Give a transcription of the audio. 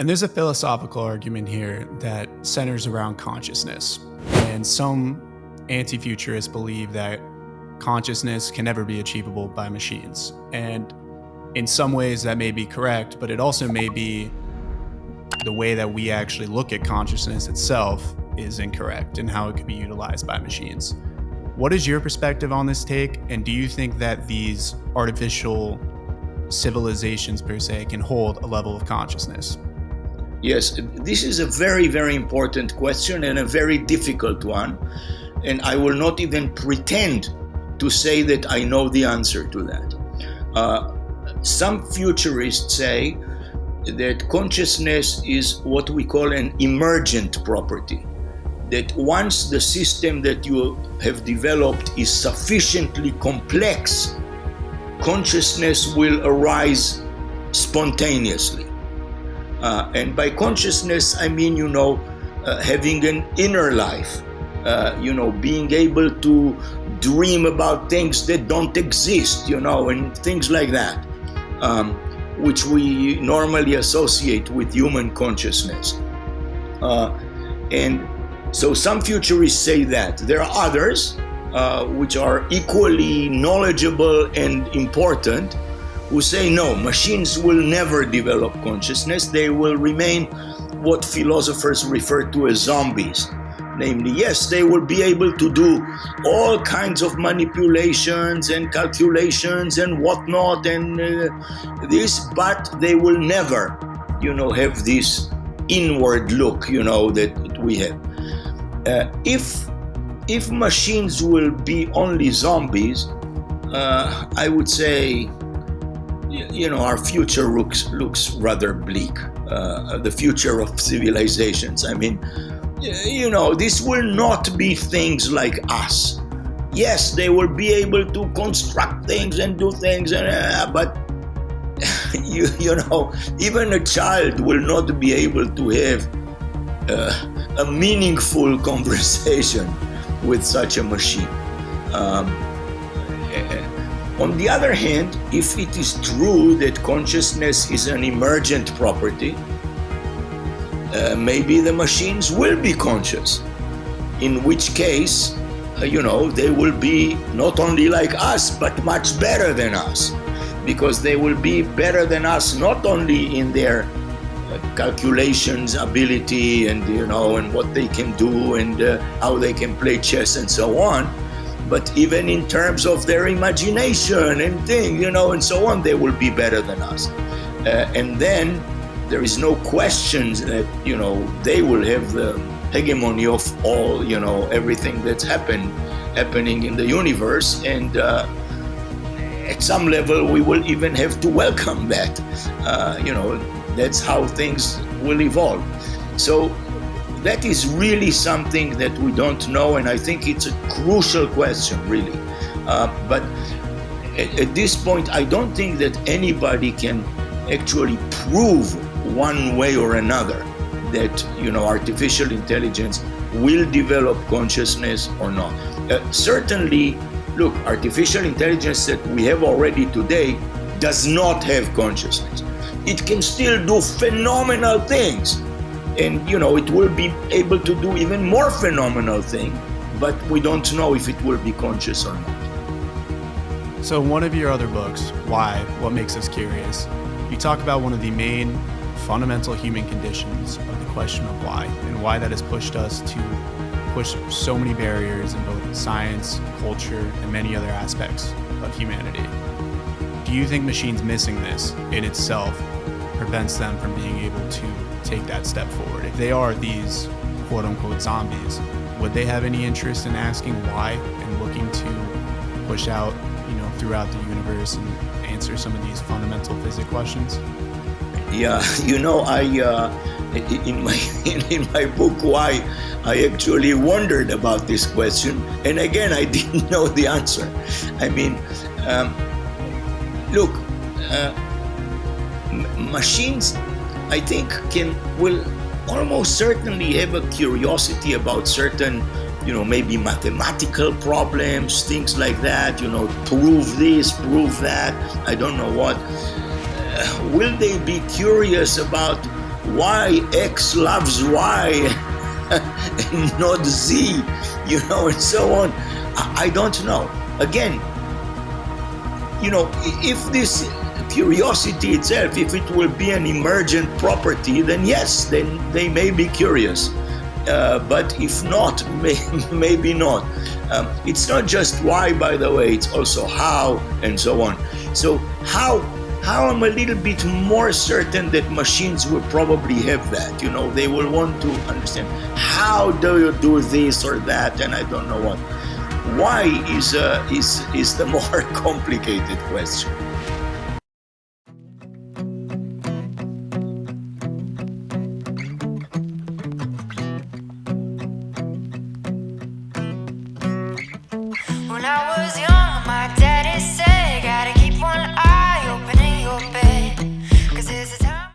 And there's a philosophical argument here that centers around consciousness. And some anti-futurists believe that consciousness can never be achievable by machines. And in some ways that may be correct, but it also may be the way that we actually look at consciousness itself is incorrect and how it could be utilized by machines. What is your perspective on this take? And do you think that these artificial civilizations per se can hold a level of consciousness? Yes, this is a very, very important question and a very difficult one. And I will not even pretend to say that I know the answer to that. Some futurists say that consciousness is what we call an emergent property. That once the system that you have developed is sufficiently complex, consciousness will arise spontaneously. And by consciousness, I mean, having an inner life, being able to dream about things that don't exist, and things like that, which we normally associate with human consciousness. And so some futurists say that. There are others, which are equally knowledgeable and important, who say no, machines will never develop consciousness. They will remain what philosophers refer to as zombies. Namely, yes, they will be able to do all kinds of manipulations and calculations and whatnot and this, but they will never, have this inward look, that we have. If machines will be only zombies, I would say, our future looks rather bleak. The future of civilizations. I mean, this will not be things like us. Yes, they will be able to construct things and do things, but even a child will not be able to have a meaningful conversation with such a machine. On the other hand, if it is true that consciousness is an emergent property, maybe the machines will be conscious, in which case, they will be not only like us, but much better than us, because they will be better than us not only in their calculations ability and, and what they can do and how they can play chess and so on, but even in terms of their imagination and things, and so on, they will be better than us. And then there is no question that, they will have the hegemony of all, everything that's happening in the universe. And at some level, we will even have to welcome that. That's how things will evolve. So that is really something that we don't know, and I think it's a crucial question, really. But at this point, I don't think that anybody can actually prove one way or another that, artificial intelligence will develop consciousness or not. Certainly, look, artificial intelligence that we have already today does not have consciousness. It can still do phenomenal things. And, it will be able to do even more phenomenal things, but we don't know if it will be conscious or not. So one of your other books, Why? What Makes Us Curious, you talk about one of the main fundamental human conditions of the question of why, and why that has pushed us to push so many barriers in both science, culture, and many other aspects of humanity. Do you think machines missing this in itself prevents them from being able to take that step forward? If they are these quote-unquote zombies, would they have any interest in asking why and looking to push out, throughout the universe and answer some of these fundamental physics questions? Yeah, I in my book Why, I actually wondered about this question, and again I didn't know the answer. I mean, look, machines, I think, will almost certainly have a curiosity about certain, maybe mathematical problems, things like that, prove this, prove that, I don't know what. Will they be curious about why X loves Y and not Z, and so on. I don't know. Again, if this curiosity itself, if it will be an emergent property, then yes, then they may be curious. But if not, maybe not. It's not just why, by the way, it's also how, and so on. So how I'm a little bit more certain that machines will probably have that. They will want to understand, how do you do this or that, and I don't know what. Why is the more complicated question.